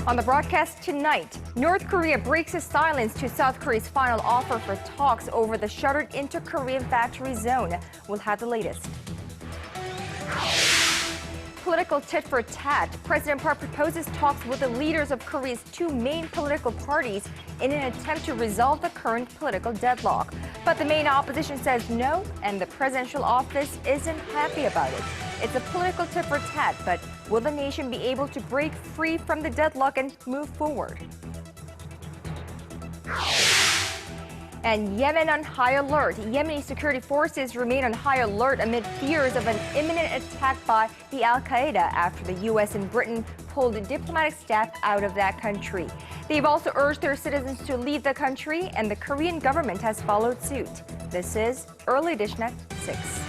On the broadcast tonight, North Korea breaks its silence to South Korea's final offer for talks over the shuttered inter-Korean factory zone. We'll have the latest. Political tit-for-tat. President Park proposes talks with the leaders of Korea's two main political parties in an attempt to resolve the current political deadlock. But the main opposition says no, and the presidential office isn't happy about it. It's a political tit-for-tat, but will the nation be able to break free from the deadlock and move forward? And Yemen on high alert. Yemeni security forces remain on high alert amid fears of an imminent attack by the al-Qaeda after the U.S. and Britain pulled diplomatic staff out of that country. They've also urged their citizens to leave the country, and the Korean government has followed suit. This is Early Edition at 6.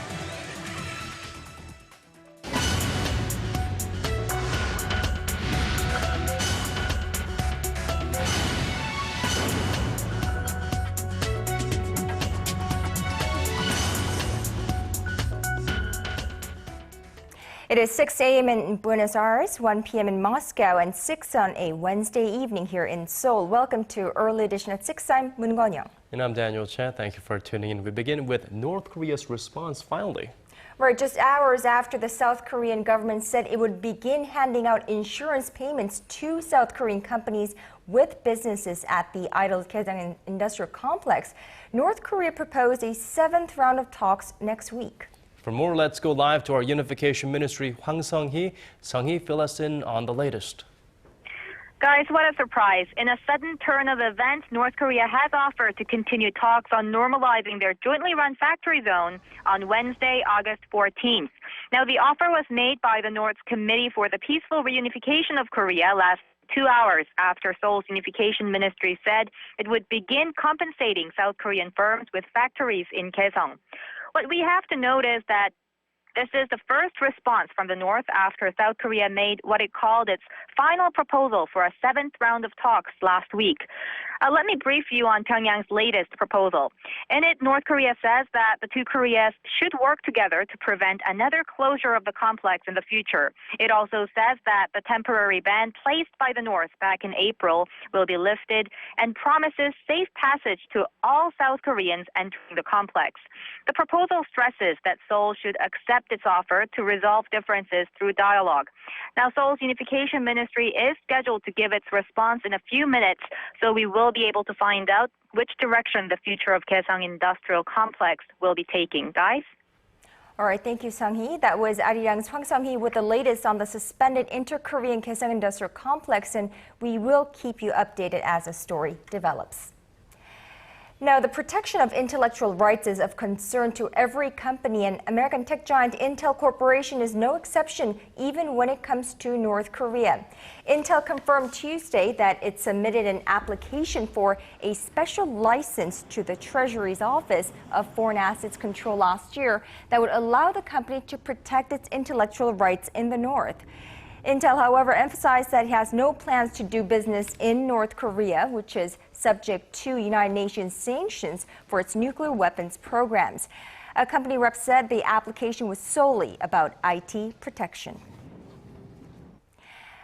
It is 6 a.m. in Buenos Aires, 1 p.m. in Moscow, and 6 on a Wednesday evening here in Seoul. Welcome to Early Edition at 6. I'm Moon Kwon-young. And I'm Daniel Chen. Thank you for tuning in. We begin with North Korea's response finally. Right, just hours after the South Korean government said it would begin handing out insurance payments to South Korean companies with businesses at the idle Kaesang industrial complex, North Korea proposed a 7th round of talks next week. For more, let's go live to our Unification Ministry, Hwang Sung-hee. Sung-hee, fill us in on the latest. Guys, what a surprise. In a sudden turn of events, North Korea has offered to continue talks on normalizing their jointly run factory zone on Wednesday, August 14th. Now, the offer was made by the North's Committee for the Peaceful Reunification of Korea last 2 hours after Seoul's Unification Ministry said it would begin compensating South Korean firms with factories in Kaesong. What we have to note is that this is the first response from the North after South Korea made what it called its final proposal for a 7th round of talks last week. Let me brief you on Pyongyang's latest proposal. In it, North Korea says that the two Koreas should work together to prevent another closure of the complex in the future. It also says that the temporary ban placed by the North back in April will be lifted and promises safe passage to all South Koreans entering the complex. The proposal stresses that Seoul should accept its offer to resolve differences through dialogue. Now, Seoul's Unification Ministry is scheduled to give its response in a few minutes, so we will be able to find out which direction the future of Kaesang Industrial Complex will be taking. Guys? All right, thank you, Sung-hee. That was Arirang's Hwang Sung-hee with the latest on the suspended inter-Korean Kaesang Industrial Complex, and we will keep you updated as the story develops. Now, the protection of intellectual rights is of concern to every company, and American tech giant Intel Corporation is no exception, even when it comes to North Korea. Intel confirmed Tuesday that it submitted an application for a special license to the Treasury's Office of Foreign Assets Control last year that would allow the company to protect its intellectual rights in the North. Intel, however, emphasized that it has no plans to do business in North Korea, which is subject to United Nations sanctions for its nuclear weapons programs. A company rep said the application was solely about IT protection.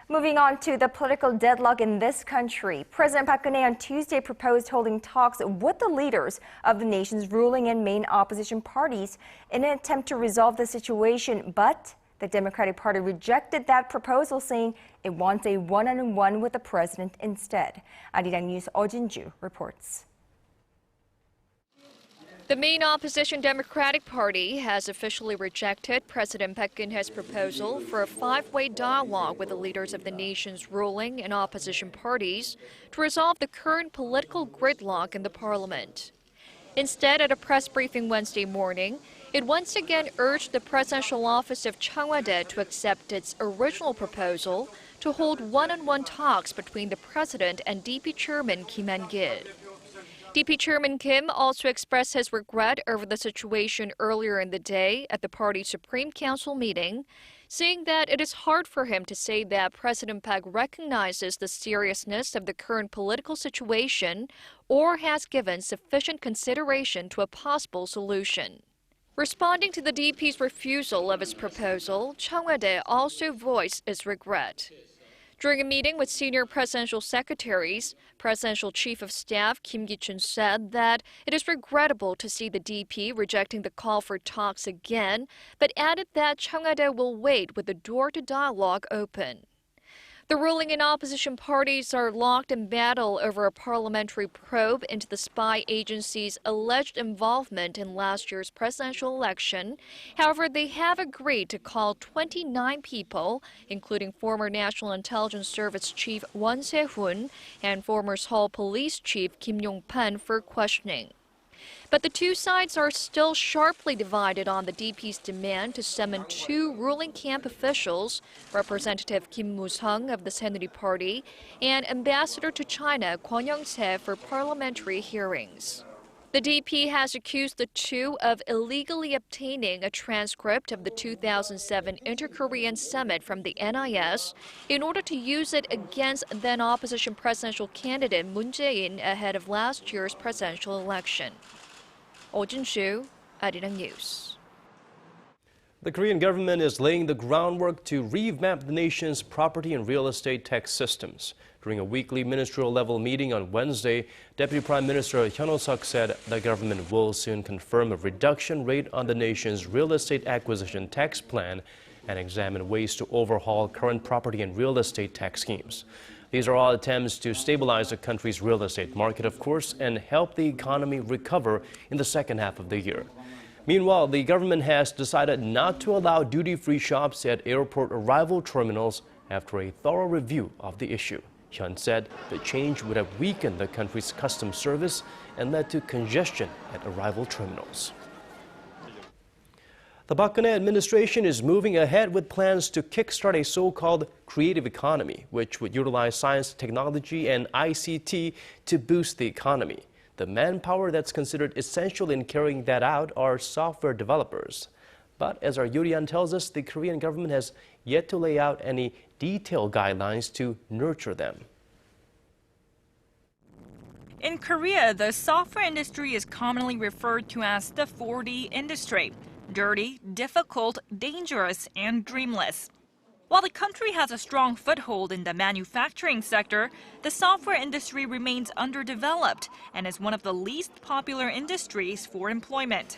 Moving on to the political deadlock in this country, President Park Geun-hye on Tuesday proposed holding talks with the leaders of the nation's ruling and main opposition parties in an attempt to resolve the situation, but the Democratic Party rejected that proposal, saying it wants a one-on-one with the president instead. Arirang News Oh Jin-ju reports. The main opposition Democratic Party has officially rejected President Park Geun-hye's proposal for a 5-way dialogue with the leaders of the nation's ruling and opposition parties to resolve the current political gridlock in the parliament. Instead, at a press briefing Wednesday morning, it once again urged the presidential office of Changwon-dae to accept its original proposal to hold one-on-one talks between the president and DP chairman Kim Han-gil. DP chairman Kim also expressed his regret over the situation earlier in the day at the party's Supreme Council meeting, saying that it is hard for him to say that President Park recognizes the seriousness of the current political situation or has given sufficient consideration to a possible solution. Responding to the DP's refusal of his proposal, Changwon-dae also voiced its regret. During a meeting with senior presidential secretaries, Presidential Chief of Staff Kim Ki-chun said that it is regrettable to see the DP rejecting the call for talks again, but added that Cheongwade will wait with the door to dialogue open. The ruling and opposition parties are locked in battle over a parliamentary probe into the spy agency's alleged involvement in last year's presidential election. However, they have agreed to call 29 people, including former National Intelligence Service Chief Won Se-hun and former Seoul Police Chief Kim Yong-pan, for questioning. But the two sides are still sharply divided on the DP's demand to summon two ruling camp officials, Representative Kim Moo-sung of the Saenuri Party and Ambassador to China Kwon Young-se, for parliamentary hearings. The DP has accused the two of illegally obtaining a transcript of the 2007 Inter-Korean Summit from the NIS in order to use it against then-opposition presidential candidate Moon Jae-in ahead of last year's presidential election. Oh Jin-soo, Arirang News. The Korean government is laying the groundwork to revamp the nation's property and real estate tax systems. During a weekly ministerial-level meeting on Wednesday, Deputy Prime Minister Hyun Oh-suk said the government will soon confirm a reduction rate on the nation's real estate acquisition tax plan and examine ways to overhaul current property and real estate tax schemes. These are all attempts to stabilize the country's real estate market, of course, and help the economy recover in the second half of the year. Meanwhile, the government has decided not to allow duty-free shops at airport arrival terminals after a thorough review of the issue. Hyun said the change would have weakened the country's customs service and led to congestion at arrival terminals. The Park Geun-hye administration is moving ahead with plans to kickstart a so-called creative economy, which would utilize science, technology, and ICT to boost the economy. The manpower that's considered essential in carrying that out are software developers. But as our Yurian tells us, the Korean government has yet to lay out any detailed guidelines to nurture them. In Korea, the software industry is commonly referred to as the 4D industry: dirty, difficult, dangerous, and dreamless. While the country has a strong foothold in the manufacturing sector, the software industry remains underdeveloped and is one of the least popular industries for employment.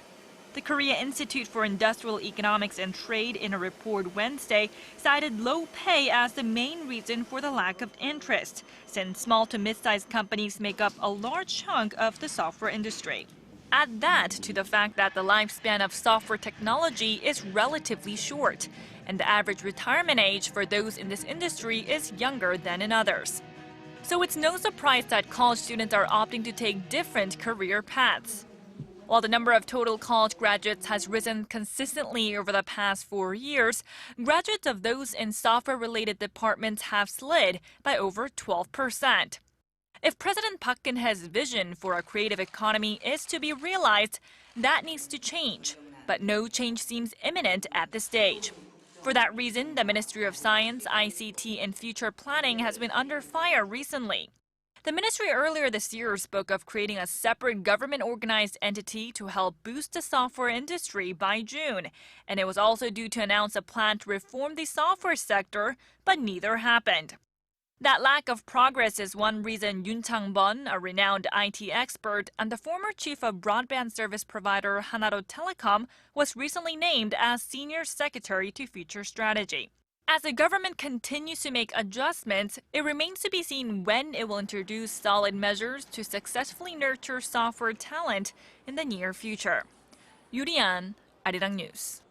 The Korea Institute for Industrial Economics and Trade, in a report Wednesday, cited low pay as the main reason for the lack of interest, since small to mid-sized companies make up a large chunk of the software industry. Add that to the fact that the lifespan of software technology is relatively short, and the average retirement age for those in this industry is younger than in others. So it's no surprise that college students are opting to take different career paths. While the number of total college graduates has risen consistently over the past 4 years, graduates of those in software-related departments have slid by over 12%. If President Park Geun-hye's vision for a creative economy is to be realized, that needs to change. But no change seems imminent at this stage. For that reason, the Ministry of Science, ICT, and Future Planning has been under fire recently. The ministry earlier this year spoke of creating a separate government-organized entity to help boost the software industry by June, and it was also due to announce a plan to reform the software sector, but neither happened. That lack of progress is one reason Yoon Chang-bun, a renowned IT expert and the former chief of broadband service provider Hanaro Telecom, was recently named as Senior Secretary to Future Strategy. As the government continues to make adjustments, it remains to be seen when it will introduce solid measures to successfully nurture software talent in the near future. Yurian, Arirang News.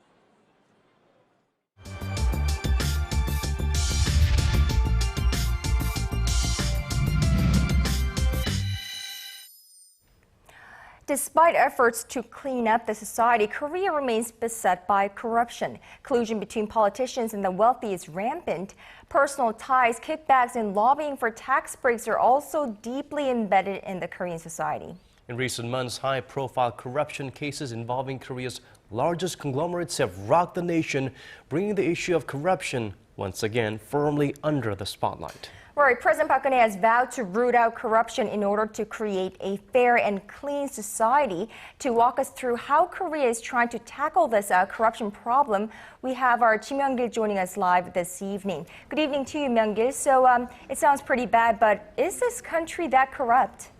Despite efforts to clean up the society, Korea remains beset by corruption. Collusion between politicians and the wealthy is rampant. Personal ties, kickbacks, and lobbying for tax breaks are also deeply embedded in the Korean society. In recent months, high-profile corruption cases involving Korea's largest conglomerates have rocked the nation, bringing the issue of corruption once again firmly under the spotlight. Right, President Park Geun-hye has vowed to root out corruption in order to create a fair and clean society. To walk us through how Korea is trying to tackle this corruption problem, we have our Ji Myung-gil joining us live this evening. Good evening to you, Myung-gil. So it sounds pretty bad, but is this country that corrupt?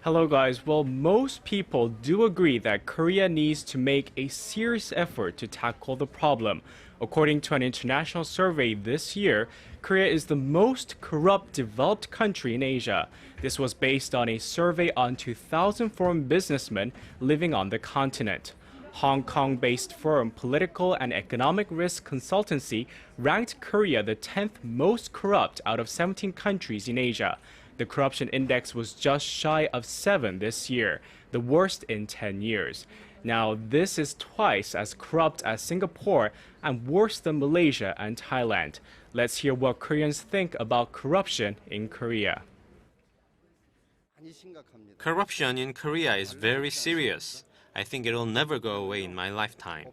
Hello guys. Well, most people do agree that Korea needs to make a serious effort to tackle the problem. According to an international survey this year, Korea is the most corrupt developed country in Asia. This was based on a survey on 2,000 foreign businessmen living on the continent. Hong Kong-based firm Political and Economic Risk Consultancy ranked Korea the 10th most corrupt out of 17 countries in Asia. The corruption index was just shy of 7 this year, the worst in 10 years. Now, this is twice as corrupt as Singapore and worse than Malaysia and Thailand. Let's hear what Koreans think about corruption in Korea. Corruption in Korea is very serious. I think it will never go away in my lifetime.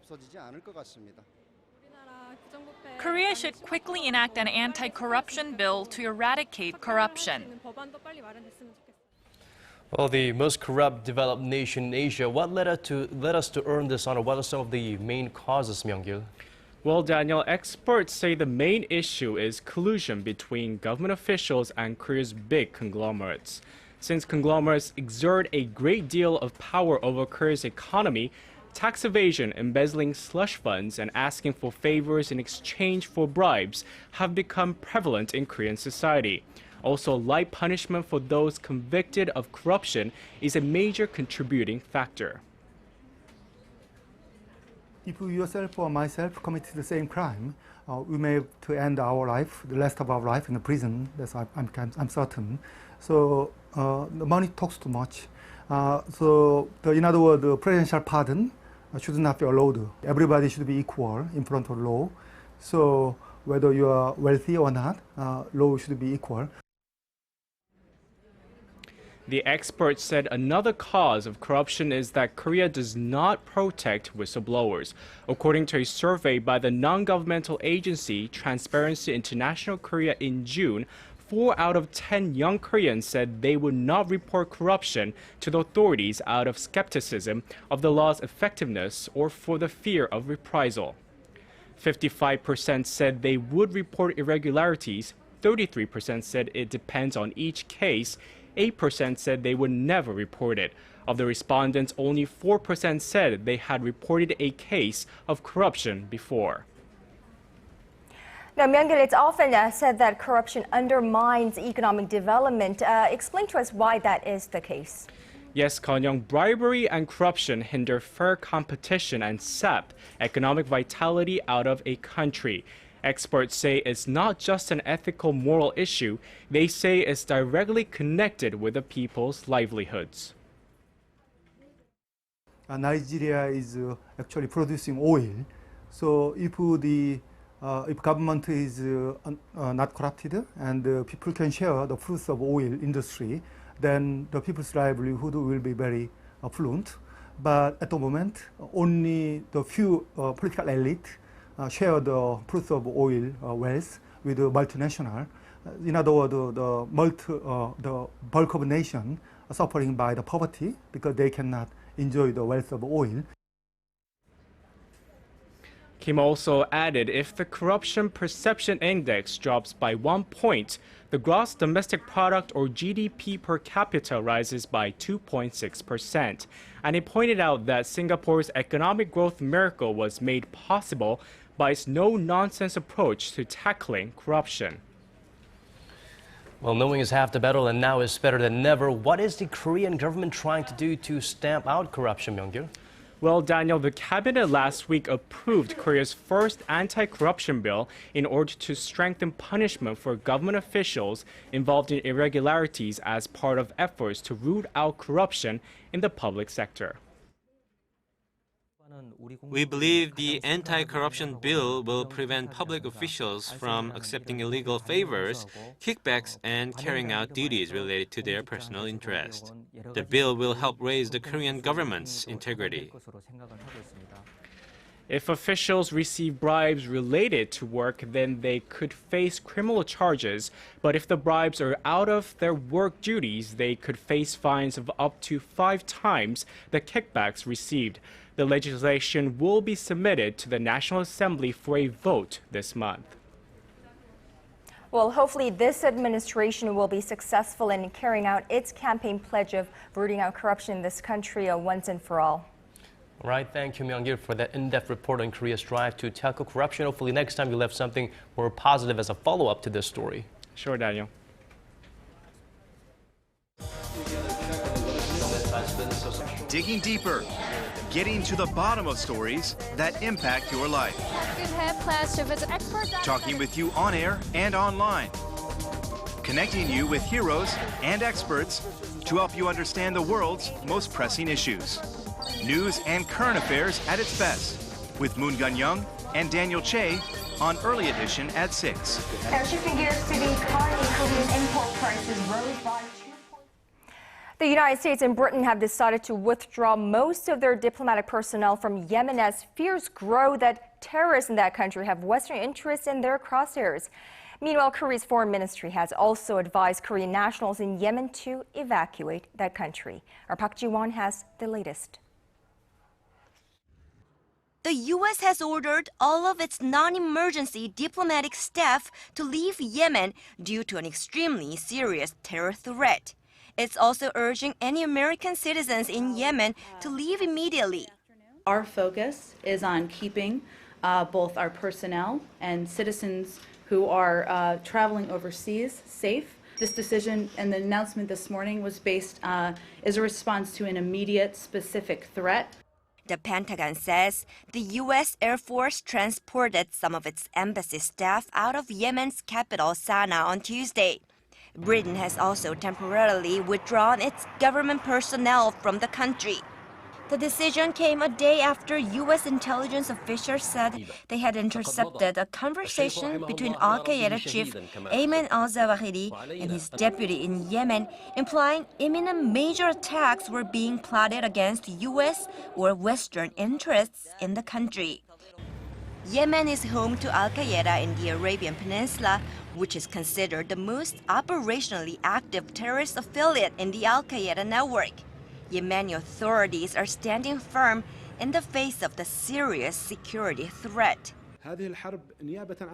Korea should quickly enact an anti-corruption bill to eradicate corruption. Well, the most corrupt developed nation in Asia, what led us to earn this honor? What are some of the main causes, Myung-gil? Well, Daniel, experts say the main issue is collusion between government officials and Korea's big conglomerates. Since conglomerates exert a great deal of power over Korea's economy, tax evasion, embezzling slush funds, and asking for favors in exchange for bribes have become prevalent in Korean society. Also, light punishment for those convicted of corruption is a major contributing factor. If yourself or myself committed the same crime, we may have to end our life, the rest of our life in the prison. That's I'm certain. So the money talks too much. In other words, the presidential pardon should not be allowed. Everybody should be equal in front of law. So whether you are wealthy or not, law should be equal. The experts said another cause of corruption is that Korea does not protect whistleblowers. According to a survey by the non-governmental agency Transparency International Korea in June, 4 out of 10 young Koreans said they would not report corruption to the authorities out of skepticism of the law's effectiveness or for the fear of reprisal. 55% said they would report irregularities, 33% said it depends on each case, 8% said they would never report it. Of the respondents, only 4% said they had reported a case of corruption before. Now, Myung-gil, it's often said that corruption undermines economic development. Explain to us why that is the case. Yes, Kon-young, bribery and corruption hinder fair competition and sap economic vitality out of a country. Experts say it's not just an ethical moral issue. They say it's directly connected with the people's livelihoods. Nigeria is actually producing oil. So if government is not corrupted and people can share the fruits of oil industry, then the people's livelihood will be very affluent. But at the moment, only the few political elite share the fruits of oil wealth with the multinational. In other words, the bulk of the nation are suffering by the poverty because they cannot enjoy the wealth of oil. Kim also added if the corruption perception index drops by 1 point, the gross domestic product or GDP per capita rises by 2.6%. And he pointed out that Singapore's economic growth miracle was made possible by its no-nonsense approach to tackling corruption. Well, knowing is half the battle and now is better than never. What is the Korean government trying to do to stamp out corruption, Myung-gil? Well, Daniel, the cabinet last week approved Korea's first anti-corruption bill in order to strengthen punishment for government officials involved in irregularities as part of efforts to root out corruption in the public sector. We believe the anti-corruption bill will prevent public officials from accepting illegal favors, kickbacks, and carrying out duties related to their personal interest. The bill will help raise the Korean government's integrity. If officials receive bribes related to work, then they could face criminal charges. But if the bribes are out of their work duties, they could face fines of up to 5 times the kickbacks received. The legislation will be submitted to the National Assembly for a vote this month. Well, hopefully this administration will be successful in carrying out its campaign pledge of rooting out corruption in this country once and for all. All right, thank you, Myung-gil, for that in-depth report on Korea's drive to tackle corruption. Hopefully next time you'll have something more positive as a follow-up to this story. Sure, Daniel. Digging deeper, getting to the bottom of stories that impact your life. Talking with you on air and online. Connecting you with heroes and experts to help you understand the world's most pressing issues. News and current affairs at its best with Moon Gun-young and Daniel Che on Early Edition at 6. Now shifting gears to the economy, Korean import prices rose by 2 points. The United States and Britain have decided to withdraw most of their diplomatic personnel from Yemen as fears grow that terrorists in that country have Western interests in their crosshairs. Meanwhile, Korea's foreign ministry has also advised Korean nationals in Yemen to evacuate that country. Our Park Ji-won has the latest. The U.S. has ordered all of its non-emergency diplomatic staff to leave Yemen due to an extremely serious terror threat. It's also urging any American citizens in Yemen to leave immediately. Our focus is on keeping both our personnel and citizens who are traveling overseas safe. This decision and the announcement this morning was based as a response to an immediate specific threat. The Pentagon says the U.S. Air Force transported some of its embassy staff out of Yemen's capital, Sana'a, on Tuesday. Britain has also temporarily withdrawn its government personnel from the country. The decision came a day after U.S. intelligence officials said they had intercepted a conversation between al-Qaeda chief Ayman al-Zawahiri and his deputy in Yemen, implying imminent major attacks were being plotted against U.S. or Western interests in the country. Yemen is home to al-Qaeda in the Arabian Peninsula, which is considered the most operationally active terrorist affiliate in the al-Qaeda network. Yemeni authorities are standing firm in the face of the serious security threat.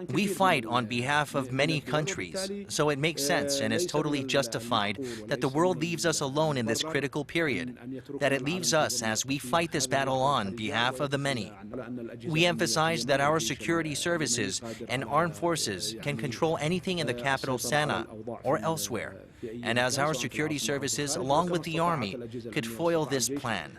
We fight on behalf of many countries, so it makes sense and is totally justified that the world leaves us alone in this critical period, that it leaves us as we fight this battle on behalf of the many. We emphasize that our security services and armed forces can control anything in the capital Sana'a or elsewhere, and as our security services, along with the army, could foil this plan.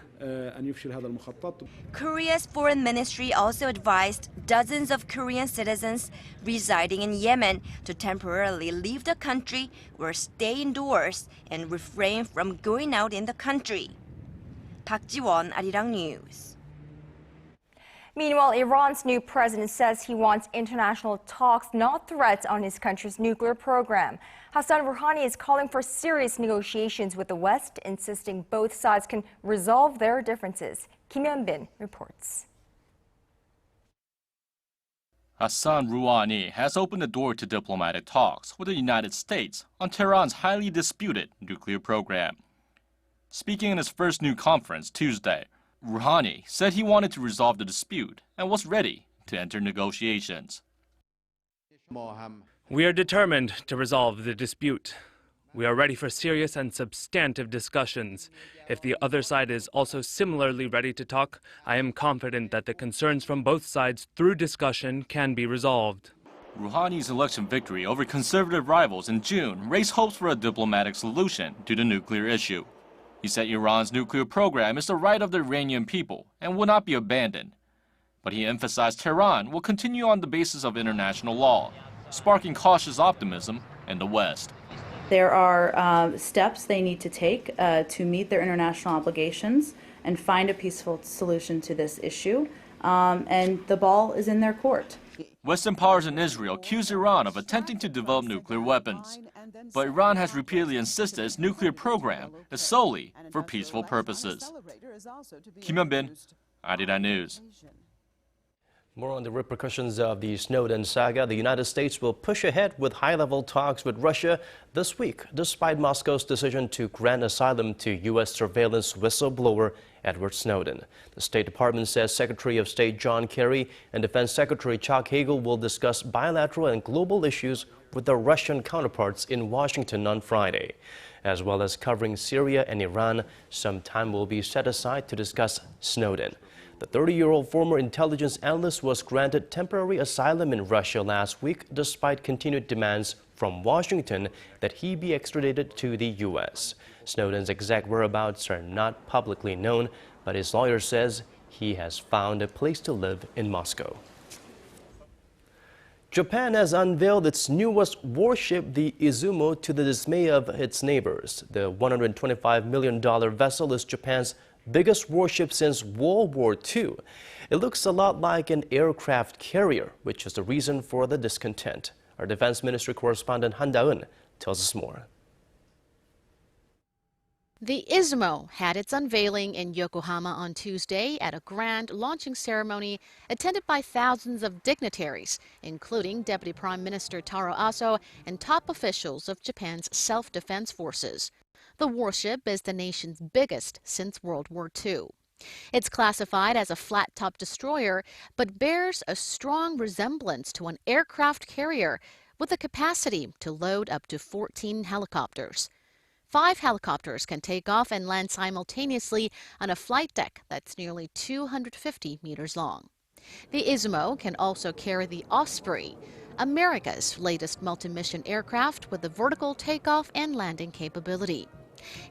Korea's foreign ministry also advised dozens of Korean citizens residing in Yemen to temporarily leave the country or stay indoors and refrain from going out in the country. Park Ji-won, Arirang News. Meanwhile, Iran's new president says he wants international talks, not threats, on his country's nuclear program. Hassan Rouhani is calling for serious negotiations with the West, insisting both sides can resolve their differences. Kim Hyun-bin reports. Hassan Rouhani has opened the door to diplomatic talks with the United States on Tehran's highly disputed nuclear program. Speaking in his first new conference Tuesday, Rouhani said he wanted to resolve the dispute and was ready to enter negotiations. We are determined to resolve the dispute. We are ready for serious and substantive discussions. If the other side is also similarly ready to talk, I am confident that the concerns from both sides through discussion can be resolved. Rouhani's election victory over conservative rivals in June raised hopes for a diplomatic solution to the nuclear issue. He said Iran's nuclear program is the right of the Iranian people and will not be abandoned. But he emphasized Tehran will continue on the basis of international law, sparking cautious optimism in the West. There are steps they need to take to meet their international obligations and find a peaceful solution to this issue, and the ball is in their court. Western powers in Israel accuse Iran of attempting to develop nuclear weapons. But Iran has repeatedly insisted its nuclear program is solely for peaceful purposes. Kim Hyun-bin, Arirang News. More on the repercussions of the Snowden saga. The United States will push ahead with high-level talks with Russia this week, despite Moscow's decision to grant asylum to U.S. surveillance whistleblower Edward Snowden. The State Department says Secretary of State John Kerry and Defense Secretary Chuck Hagel will discuss bilateral and global issues with their Russian counterparts in Washington on Friday. As well as covering Syria and Iran, some time will be set aside to discuss Snowden. The 30-year-old former intelligence analyst was granted temporary asylum in Russia last week, despite continued demands from Washington that he be extradited to the U.S. Snowden's exact whereabouts are not publicly known, but his lawyer says he has found a place to live in Moscow. Japan has unveiled its newest warship, the Izumo, to the dismay of its neighbors. The $125 million vessel is Japan's biggest warship since World War II. It looks a lot like an aircraft carrier, which is the reason for the discontent. Our Defense Ministry correspondent Han Da-eun tells us more. The Izumo had its unveiling in Yokohama on Tuesday at a grand launching ceremony attended by thousands of dignitaries, including Deputy Prime Minister Taro Aso and top officials of Japan's self-defense forces. The warship is the nation's biggest since World War II. It's classified as a flat-top destroyer, but bears a strong resemblance to an aircraft carrier with the capacity to load up to 14 helicopters. 5 helicopters can take off and land simultaneously on a flight deck that's nearly 250 meters long. The Izumo can also carry the Osprey, America's latest multi-mission aircraft with a vertical takeoff and landing capability.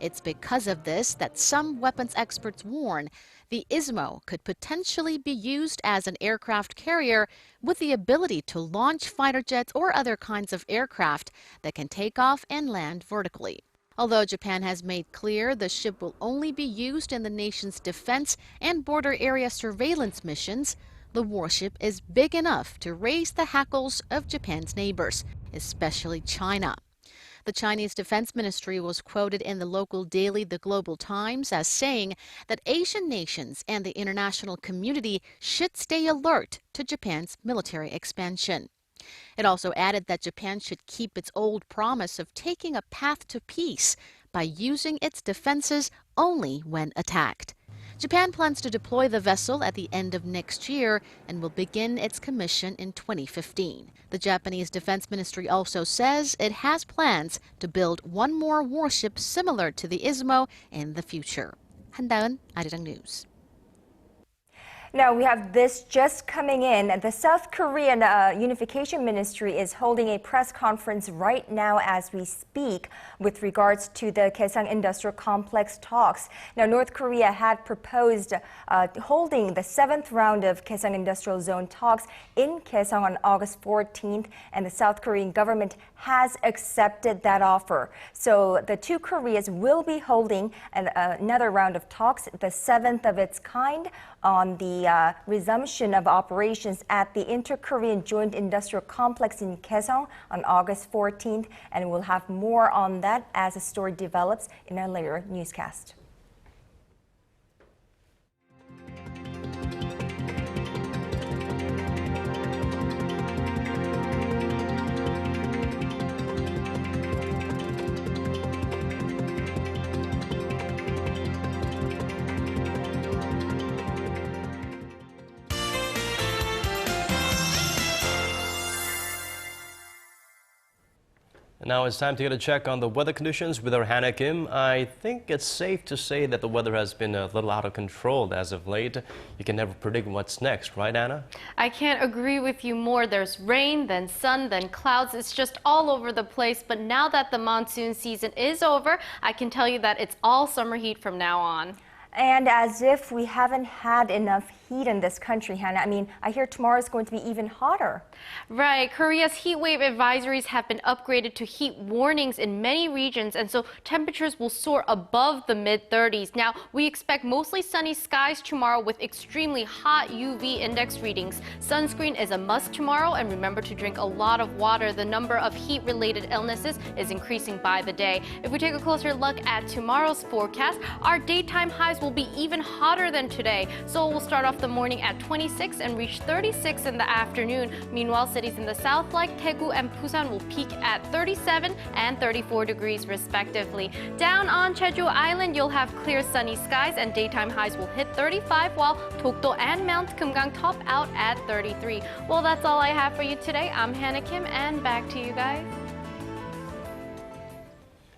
It's because of this that some weapons experts warn the Izumo could potentially be used as an aircraft carrier with the ability to launch fighter jets or other kinds of aircraft that can take off and land vertically. Although Japan has made clear the ship will only be used in the nation's defense and border area surveillance missions, the warship is big enough to raise the hackles of Japan's neighbors, especially China. The Chinese Defense Ministry was quoted in the local daily The Global Times as saying that Asian nations and the international community should stay alert to Japan's military expansion. It also added that Japan should keep its old promise of taking a path to peace by using its defenses only when attacked. Japan plans to deploy the vessel at the end of next year and will begin its commission in 2015. The Japanese Defense Ministry also says it has plans to build one more warship similar to the Izumo in the future. Han Da-eun, Arirang News. Now we have this just coming in. The South Korean Unification Ministry is holding a press conference right now as we speak with regards to the Kaesong Industrial Complex talks. Now North Korea had proposed holding the 7th round of Kaesong Industrial Zone talks in Kaesong on August 14th, and the South Korean government has accepted that offer. So the two Koreas will be holding another round of talks, the 7th of its kind, on the resumption of operations at the Inter-Korean Joint Industrial Complex in Kaesong on August 14th. And we'll have more on that as the story develops in our later newscast. Now it's time to get a check on the weather conditions with our Hannah Kim. I think it's safe to say that the weather has been a little out of control as of late. You can never predict what's next, right, Anna? I can't agree with you more. There's rain, then sun, then clouds. It's just all over the place. But now that the monsoon season is over, I can tell you that it's all summer heat from now on. And as if we haven't had enough heat in this country, Hannah. I mean, I hear tomorrow is going to be even hotter. Right. Korea's heat wave advisories have been upgraded to heat warnings in many regions, and so temperatures will soar above the mid-30s. Now, we expect mostly sunny skies tomorrow with extremely hot UV index readings. Sunscreen is a must tomorrow, and remember to drink a lot of water. The number of heat-related illnesses is increasing by the day. If we take a closer look at tomorrow's forecast, our daytime highs will be even hotter than today. Seoul will start off off the morning at 26 and reach 36 in the afternoon. Meanwhile, cities in the south like Daegu and Busan will peak at 37 and 34 degrees respectively. Down on Jeju Island, you'll have clear sunny skies and daytime highs will hit 35, while Dokdo and Mount Kumgang top out at 33. Well, that's all I have for you today. I'm Hannah Kim, and back to you guys.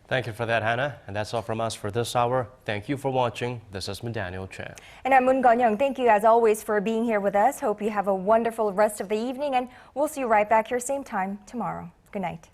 Thank you for that, Hannah. And that's all from us for this hour. Thank you for watching. This has been Daniel Chan. And I'm Moon Gon-young. Thank you as always for being here with us. Hope you have a wonderful rest of the evening, and we'll see you right back here same time tomorrow. Good night.